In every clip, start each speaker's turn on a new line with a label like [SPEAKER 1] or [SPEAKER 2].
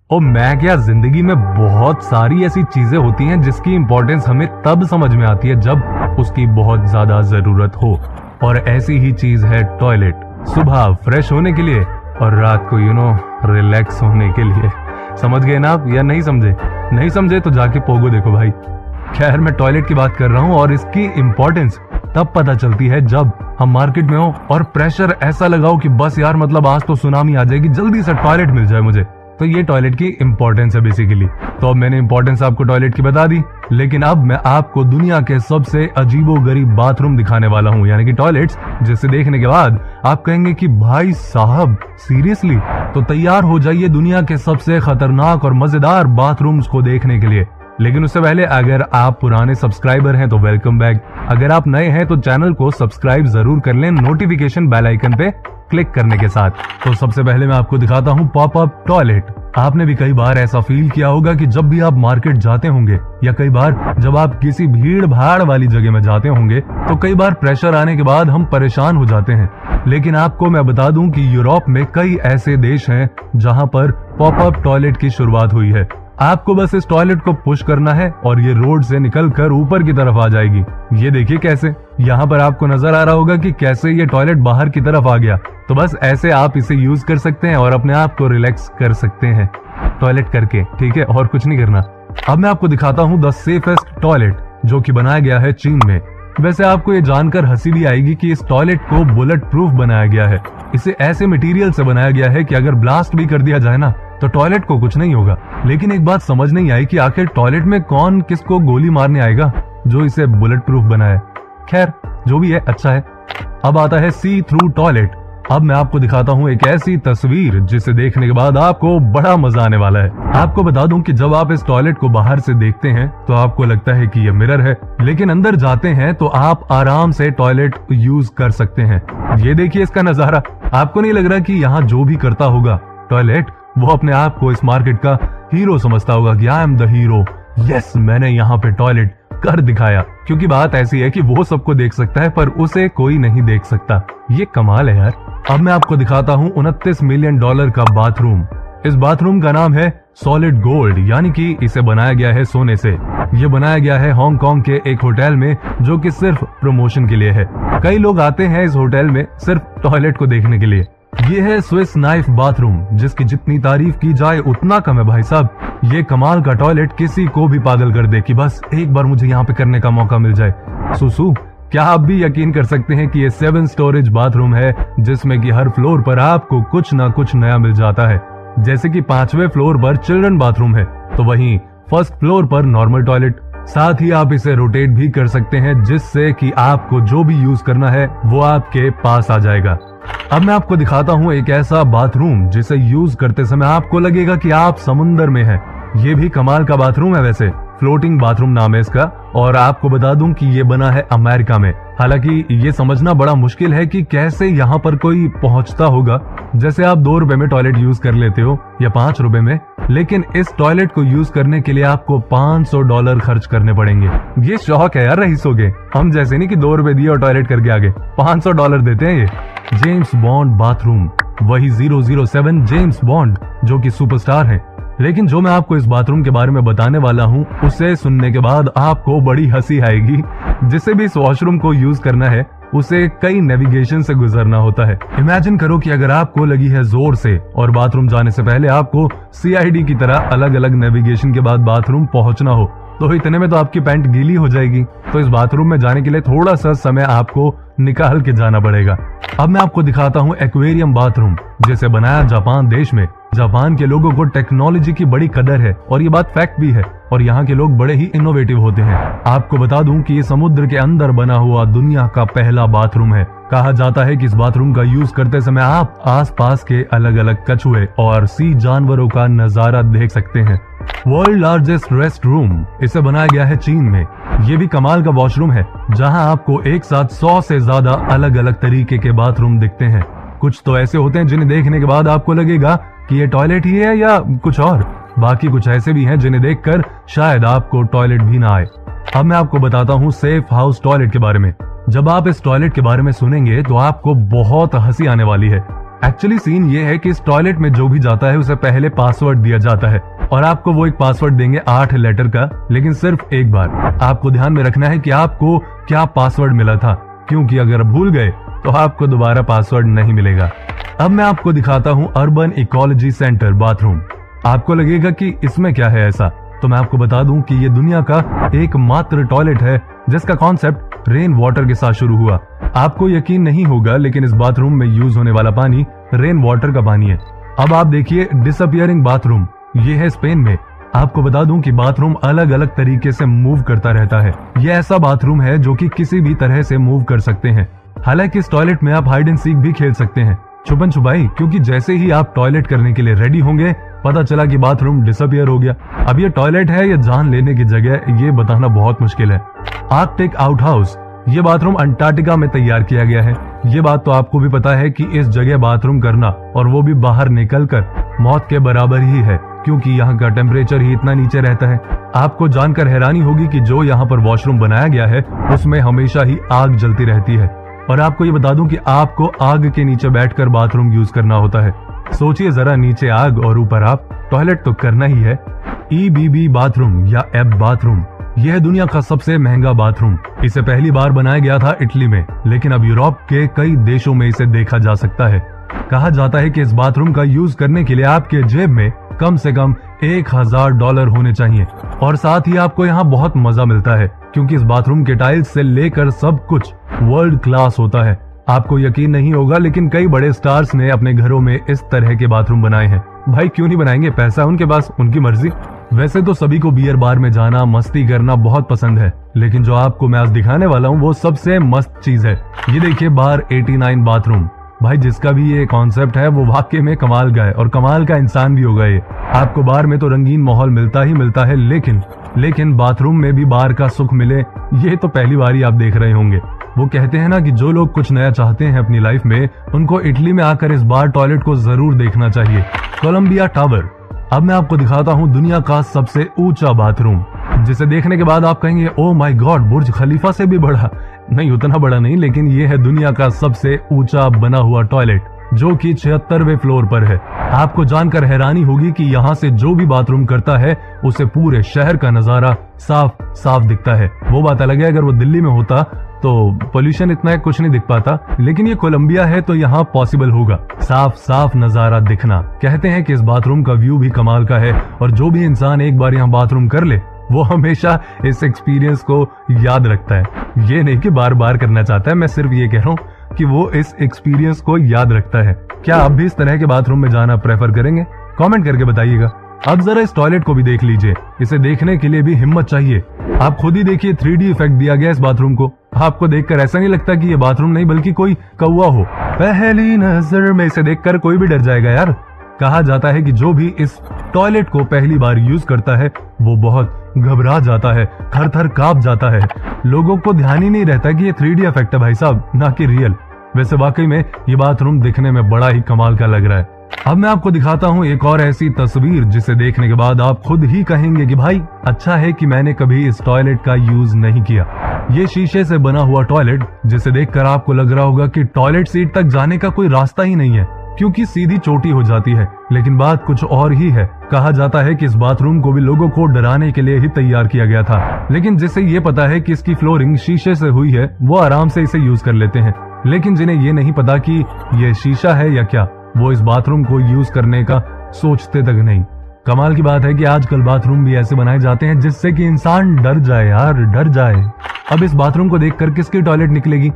[SPEAKER 1] और मैं क्या, जिंदगी में बहुत सारी ऐसी चीजें होती हैं जिसकी इंपॉर्टेंस हमें तब समझ में आती है जब उसकी बहुत ज्यादा जरूरत हो। और ऐसी ही चीज है टॉयलेट। सुबह फ्रेश होने के लिए और रात को रिलैक्स होने के लिए। समझ गए ना आप, या नहीं समझे? नहीं समझे तो जाके पोगो देखो भाई। खैर, मैं टॉयलेट की बात कर रहा हूँ और इसकी इंपॉर्टेंस तब पता चलती है जब हम मार्केट में हो और प्रेशर ऐसा लगाओ कि बस यार, मतलब आज तो सुनामी आ जाएगी, जल्दी से टॉयलेट मिल जाए मुझे। तो ये टॉयलेट की इंपॉर्टेंस है बेसिकली। तो अब मैंने इंपॉर्टेंस आपको टॉयलेट की बता दी, लेकिन अब मैं आपको दुनिया के सबसे अजीबोगरीब बाथरूम दिखाने वाला हूँ, यानी कि टॉयलेट्स, जिसे देखने के बाद आप कहेंगे कि भाई साहब सीरियसली? तो तैयार हो जाइए दुनिया के सबसे खतरनाक और मजेदार बाथरूम्स को देखने के लिए। लेकिन उससे पहले अगर आप पुराने सब्सक्राइबर हैं तो वेलकम बैक। अगर आप नए हैं तो चैनल को सब्सक्राइब जरूर कर लें नोटिफिकेशन बेल आइकन पे क्लिक करने के साथ। तो सबसे पहले मैं आपको दिखाता हूँ पॉपअप टॉयलेट। आपने भी कई बार ऐसा फील किया होगा कि जब भी आप मार्केट जाते होंगे या कई बार जब आप किसी भीड़ भाड़ वाली जगह में जाते होंगे तो कई बार प्रेशर आने के बाद हम परेशान हो जाते हैं। लेकिन आपको मैं बता दूं कि यूरोप में कई ऐसे देश हैं जहां पर पॉपअप टॉयलेट की शुरुआत हुई है। आपको बस इस टॉयलेट को पुश करना है और ये रोड से निकलकर ऊपर की तरफ आ जाएगी। ये देखिए कैसे। यहाँ पर आपको नजर आ रहा होगा कि कैसे ये टॉयलेट बाहर की तरफ आ गया। तो बस ऐसे आप इसे यूज कर सकते हैं और अपने आप को रिलैक्स कर सकते हैं टॉयलेट करके, ठीक है? और कुछ नहीं करना। अब मैं आपको दिखाता हूँ द सेफेस्ट टॉयलेट, जो कि बनाया गया है चीन में। वैसे आपको ये जानकर हंसी भी आएगी कि इस टॉयलेट को बुलेट प्रूफ बनाया गया है। इसे ऐसे मटेरियल से बनाया गया है कि अगर ब्लास्ट भी कर दिया जाए ना तो टॉयलेट को कुछ नहीं होगा। लेकिन एक बात समझ नहीं आई कि आखिर टॉयलेट में कौन किसको गोली मारने आएगा जो इसे बुलेट प्रूफ बनाया। खैर, जो भी है अच्छा है। अब आता है सी थ्रू टॉयलेट। अब मैं आपको दिखाता हूँ एक ऐसी तस्वीर जिसे देखने के बाद आपको बड़ा मजा आने वाला है। आपको बता दूं कि जब आप इस टॉयलेट को बाहर से देखते हैं तो आपको लगता है कि ये मिरर है, लेकिन अंदर जाते हैं तो आप आराम से टॉयलेट यूज कर सकते हैं। ये देखिए इसका नजारा। आपको नहीं लग रहा कि यहाँ जो भी करता होगा टॉयलेट, वो अपने आप को इस मार्केट का हीरो समझता होगा कि I am the hero, yes मैंने यहाँ पे टॉयलेट कर दिखाया। क्योंकि बात ऐसी है कि वो सबको देख सकता है पर उसे कोई नहीं देख सकता। ये कमाल है यार। अब मैं आपको दिखाता हूँ $29 मिलियन का बाथरूम। इस बाथरूम का नाम है सॉलिड गोल्ड, यानी कि इसे बनाया गया है सोने से। ये बनाया गया है हांगकांग के एक होटल में, जो कि सिर्फ प्रमोशन के लिए है। कई लोग आते हैं इस होटल में सिर्फ टॉयलेट को देखने के लिए। ये है स्विस नाइफ बाथरूम, जिसकी जितनी तारीफ की जाए उतना कम है भाई साहब। ये कमाल का टॉयलेट किसी को भी पागल कर दे कि बस एक बार मुझे यहाँ पे करने का मौका मिल जाए। सुसु, क्या आप भी यकीन कर सकते हैं कि ये 7 स्टोरेज बाथरूम है, जिसमें कि हर फ्लोर पर आपको कुछ ना कुछ नया मिल जाता है। जैसे कि 5वें फ्लोर पर चिल्ड्रन बाथरूम है, तो वहीं फर्स्ट फ्लोर पर नॉर्मल टॉयलेट। साथ ही आप इसे रोटेट भी कर सकते हैं, जिससे कि आपको जो भी यूज करना है वो आपके पास आ जाएगा। अब मैं आपको दिखाता हूँ एक ऐसा बाथरूम जिसे यूज करते समय आपको लगेगा कि आप समुंदर में हैं। ये भी कमाल का बाथरूम है वैसे। फ्लोटिंग बाथरूम नाम है इसका, और आपको बता दूं कि ये बना है अमेरिका में। हालांकि ये समझना बड़ा मुश्किल है कि कैसे यहाँ पर कोई पहुंचता होगा। जैसे आप $2 में टॉयलेट यूज कर लेते हो या $5 में, लेकिन इस टॉयलेट को यूज करने के लिए आपको $500 खर्च करने पड़ेंगे। ये शौक है यार रईसों के। हम जैसे नहीं कि $2 दिए और टॉयलेट करके आगे, $500 देते हैं ये। जेम्स बॉन्ड बाथरूम, वही 007 जेम्स बॉन्ड, जो कि सुपरस्टार है। लेकिन जो मैं आपको इस बाथरूम के बारे में बताने वाला हूँ, उसे सुनने के बाद आपको बड़ी हंसी आएगी। जिसे भी इस वॉशरूम को यूज करना है उसे कई नेविगेशन से गुजरना होता है। इमेजिन करो कि अगर आपको लगी है जोर से और बाथरूम जाने से पहले आपको CID की तरह अलग अलग नेविगेशन के बाद बाथरूम पहुंचना हो, तो इतने में तो आपकी पैंट गीली हो जाएगी। तो इस बाथरूम में जाने के लिए थोड़ा सा समय आपको निकाल के जाना पड़ेगा। अब मैं आपको दिखाता हूँ एक्वेरियम बाथरूम, जिसे बनाया जापान देश में। जापान के लोगों को टेक्नोलॉजी की बड़ी कदर है और ये बात फैक्ट भी है, और यहाँ के लोग बड़े ही इनोवेटिव होते हैं। आपको बता दूं कि ये समुद्र के अंदर बना हुआ दुनिया का पहला बाथरूम है। कहा जाता है कि इस बाथरूम का यूज करते समय आप आसपास के अलग अलग कछुए और सी जानवरों का नजारा देख सकते हैं। वर्ल्ड लार्जेस्ट रेस्ट रूम, इसे बनाया गया है चीन में। ये भी कमाल का वॉशरूम है, जहां आपको एक साथ 100 से ज्यादा अलग अलग तरीके के बाथरूम दिखते हैं। कुछ तो ऐसे होते हैं जिन्हें देखने के बाद आपको लगेगा कि ये टॉयलेट ही है या कुछ और। बाकी कुछ ऐसे भी हैं जिन्हें देखकर शायद आपको टॉयलेट भी ना आए। अब मैं आपको बताता हूँ सेफ हाउस टॉयलेट के बारे में। जब आप इस टॉयलेट के बारे में सुनेंगे तो आपको बहुत हंसी आने वाली है। एक्चुअली सीन ये है कि इस टॉयलेट में जो भी जाता है उसे पहले पासवर्ड दिया जाता है और आपको वो एक पासवर्ड देंगे 8 लेटर का, लेकिन सिर्फ एक बार। आपको ध्यान में रखना है कि आपको क्या पासवर्ड मिला था, क्योंकि अगर भूल गए तो आपको दोबारा पासवर्ड नहीं मिलेगा। अब मैं आपको दिखाता हूँ अर्बन इकोलॉजी सेंटर बाथरूम। आपको लगेगा कि इसमें क्या है ऐसा, तो मैं आपको बता दूं कि ये दुनिया का एकमात्र टॉयलेट है जिसका कॉन्सेप्ट रेन वाटर के साथ शुरू हुआ। आपको यकीन नहीं होगा, लेकिन इस बाथरूम में यूज होने वाला पानी रेन वाटर का पानी है। अब आप देखिए डिसअपियरिंग बाथरूम, ये है स्पेन में। आपको बता दूं कि बाथरूम अलग अलग तरीके से मूव करता रहता है। ये ऐसा बाथरूम है जो कि किसी भी तरह से मूव कर सकते हैं। हालांकि इस टॉयलेट में आप हाइड एंड सीक भी खेल सकते हैं, छुपन छुपाई, क्योंकि जैसे ही आप टॉयलेट करने के लिए रेडी होंगे पता चला कि बाथरूम डिसअपियर हो गया। अब ये टॉयलेट है या जान लेने की जगह, ये बताना बहुत मुश्किल है। आर्कटिक आउट हाउस, ये बाथरूम अंटार्कटिका में तैयार किया गया है। ये बात तो आपको भी पता है कि इस जगह बाथरूम करना, और वो भी बाहर निकलकर, मौत के बराबर ही है, क्योंकि यहाँ का टेम्परेचर ही इतना नीचे रहता है। आपको जानकर हैरानी होगी कि जो यहाँ पर वॉशरूम बनाया गया है उसमें हमेशा ही आग जलती रहती है। और आपको ये बता दूं कि आपको आग के नीचे बैठकर बाथरूम यूज करना होता है। सोचिए जरा, नीचे आग और ऊपर आप, टॉयलेट तो करना ही है। EBB बाथरूम या एब बाथरूम, यह है दुनिया का सबसे महंगा बाथरूम। इसे पहली बार बनाया गया था इटली में, लेकिन अब यूरोप के कई देशों में इसे देखा जा सकता है। कहा जाता है कि इस बाथरूम का यूज करने के लिए आपके जेब में कम से कम $1000 होने चाहिए, और साथ ही आपको यहाँ बहुत मजा मिलता है, क्योंकि इस बाथरूम के टाइल्स से लेकर सब कुछ वर्ल्ड क्लास होता है। आपको यकीन नहीं होगा, लेकिन कई बड़े स्टार्स ने अपने घरों में इस तरह के बाथरूम बनाए हैं। भाई क्यों नहीं बनाएंगे, पैसा है उनके पास, उनकी मर्जी। वैसे तो सभी को बियर बार में जाना, मस्ती करना बहुत पसंद है, लेकिन जो आपको मैं आज दिखाने वाला हूँ वो सबसे मस्त चीज है। ये देखिए बार 89 बाथरूम। भाई जिसका भी ये कॉन्सेप्ट है वो वाकई में कमाल का है, और कमाल का इंसान भी होगा ये। आपको बार में तो रंगीन माहौल मिलता ही मिलता है, लेकिन बाथरूम में भी बार का सुख मिले, ये तो पहली बार ही आप देख रहे होंगे। वो कहते हैं ना कि जो लोग कुछ नया चाहते हैं अपनी लाइफ में, उनको इटली में आकर इस बार टॉयलेट को जरूर देखना चाहिए। Columbia tower. अब मैं आपको दिखाता हूँ दुनिया का सबसे ऊंचा बाथरूम, जिसे देखने के बाद आप कहेंगे ओ माय गॉड, बुर्ज खलीफा से भी बड़ा। नहीं, उतना बड़ा नहीं, लेकिन ये है दुनिया का सबसे ऊंचा बना हुआ टॉयलेट, जो कि 76वें फ्लोर पर है। आपको जानकर हैरानी होगी कि यहाँ से जो भी बाथरूम करता है उसे पूरे शहर का नजारा साफ साफ दिखता है। वो बात अलग है, अगर वो दिल्ली में होता तो पोल्यूशन इतना है, कुछ नहीं दिख पाता, लेकिन ये कोलंबिया है तो यहाँ पॉसिबल होगा साफ साफ नजारा दिखना। कहते हैं कि इस बाथरूम का व्यू भी कमाल का है, और जो भी इंसान एक बार यहाँ बाथरूम कर ले वो हमेशा इस एक्सपीरियंस को याद रखता है। ये नहीं कि बार बार करना चाहता है, मैं सिर्फ ये कह रहा हूँ कि वो इस एक्सपीरियंस को याद रखता है। क्या आप भी इस तरह के बाथरूम में जाना प्रेफर करेंगे? कमेंट करके बताइएगा। अब जरा इस टॉयलेट को भी देख लीजिए, इसे देखने के लिए भी हिम्मत चाहिए। आप खुद ही देखिए, 3D इफेक्ट दिया गया इस बाथरूम को। आपको देखकर ऐसा नहीं लगता कि ये बाथरूम नहीं बल्कि कोई कौवा हो। पहली नजर में इसे देखकर कोई भी डर जाएगा यार। कहा जाता है कि जो भी इस टॉयलेट को पहली बार यूज करता है वो बहुत घबरा जाता है, थर थर कांप जाता है। लोगों को ध्यान ही नहीं रहता कि ये 3D इफेक्ट है भाई साहब, ना कि रियल। वैसे वाकई में ये बाथरूम दिखने में बड़ा ही कमाल का लग रहा है। अब मैं आपको दिखाता हूँ एक और ऐसी तस्वीर जिसे देखने के बाद आप खुद ही कहेंगे कि भाई अच्छा है कि मैंने कभी इस टॉयलेट का यूज नहीं किया। ये शीशे से बना हुआ टॉयलेट, जिसे देखकर आपको लग रहा होगा कि टॉयलेट सीट तक जाने का कोई रास्ता ही नहीं है, क्योंकि सीधी चोटी हो जाती है, लेकिन बात कुछ और ही है। कहा जाता है कि इस बाथरूम को भी लोगों को डराने के लिए ही तैयार किया गया था, लेकिन जिसे ये पता है कि इसकी फ्लोरिंग शीशे से हुई है वो आराम से इसे यूज कर लेते हैं। लेकिन जिन्हें ये नहीं पता कि ये शीशा है या क्या, वो इस बाथरूम को यूज करने का सोचते तक नहीं। कमाल की बात है कि आजकल बाथरूम भी ऐसे बनाए जाते हैं जिससे कि इंसान डर जाए यार, डर जाए। अब इस बाथरूम को देखकर किसकी टॉयलेट निकलेगी?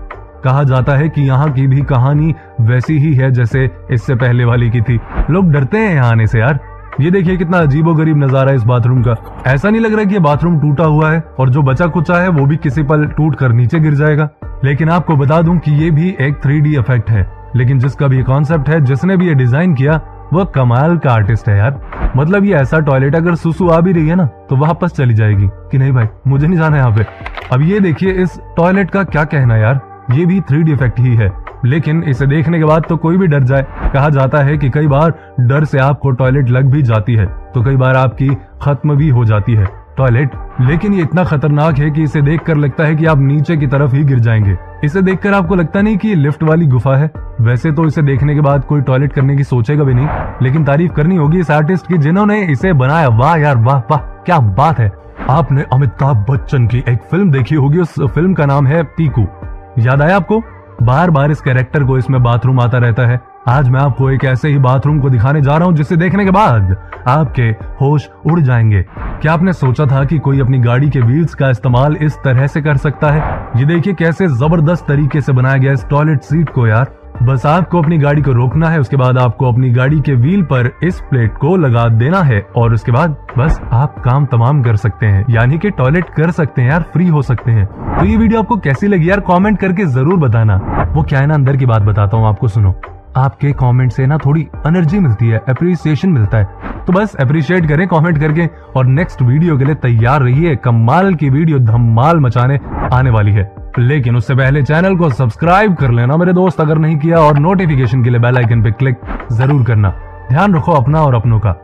[SPEAKER 1] कहा जाता है कि यहाँ की भी कहानी वैसी ही है जैसे इससे पहले वाली की थी। लोग डरते हैं यहाँ आने से यार। ये देखिए कितना अजीबोगरीब नजारा है इस बाथरूम का। ऐसा नहीं लग रहा कि ये बाथरूम टूटा हुआ है और जो बचा कुचा है वो भी किसी पल टूट कर नीचे गिर जाएगा। लेकिन आपको बता दूं कि ये भी एक 3D इफेक्ट है, लेकिन जिसका भी कॉन्सेप्ट है, जिसने भी ये डिजाइन किया, वो कमाल का आर्टिस्ट है यार। मतलब ये ऐसा टॉयलेट अगर सुसु आ भी रही है ना तो वापस चली जाएगी कि नहीं भाई मुझे नहीं जाना यहाँ पे। अब ये देखिए इस टॉयलेट का क्या कहना यार, ये भी 3D इफेक्ट ही है, लेकिन इसे देखने के बाद तो कोई भी डर जाए। कहा जाता है कि कई बार डर से आपको टॉयलेट लग भी जाती है तो कई बार आपकी खत्म भी हो जाती है। टॉयलेट। लेकिन ये इतना खतरनाक है कि इसे देखकर लगता है कि आप नीचे की तरफ ही गिर जाएंगे। इसे देखकर आपको लगता नहीं कि ये लिफ्ट वाली गुफा है। वैसे तो इसे देखने के बाद कोई टॉयलेट करने की सोचेगा भी नहीं, लेकिन तारीफ करनी होगी इस आर्टिस्ट की जिन्होंने इसे बनाया। वाह यार वाह वाह, क्या बात है। आपने अमिताभ बच्चन की एक फिल्म देखी होगी, उस फिल्म का नाम है पीकू। याद आया आपको? बार बार इस कैरेक्टर को इसमें बाथरूम आता रहता है। आज मैं आपको एक ऐसे ही बाथरूम को दिखाने जा रहा हूं जिसे देखने के बाद आपके होश उड़ जाएंगे। क्या आपने सोचा था कि कोई अपनी गाड़ी के व्हील्स का इस्तेमाल इस तरह से कर सकता है? ये देखिए कैसे जबरदस्त तरीके से बनाया गया इस टॉयलेट सीट को यार। बस आपको अपनी गाड़ी को रोकना है, उसके बाद आपको अपनी गाड़ी के व्हील पर इस प्लेट को लगा देना है और उसके बाद बस आप काम तमाम कर सकते हैं, यानी कि टॉयलेट कर सकते हैं यार, फ्री हो सकते हैं। तो ये वीडियो आपको कैसी लगी यार, कमेंट करके जरूर बताना। वो क्या है ना, अंदर की बात बताता हूँ आपको, सुनो। आपके कमेंट से ना थोड़ी एनर्जी मिलती है, अप्रिसिएशन मिलता है, तो बस अप्रिशिएट करें कमेंट करके। और नेक्स्ट वीडियो के लिए तैयार रहिए, कमाल की वीडियो धमाल मचाने आने वाली है। लेकिन उससे पहले चैनल को सब्सक्राइब कर लेना मेरे दोस्त अगर नहीं किया, और नोटिफिकेशन के लिए बेल आइकन पे क्लिक जरूर करना। ध्यान रखो अपना और अपनों का।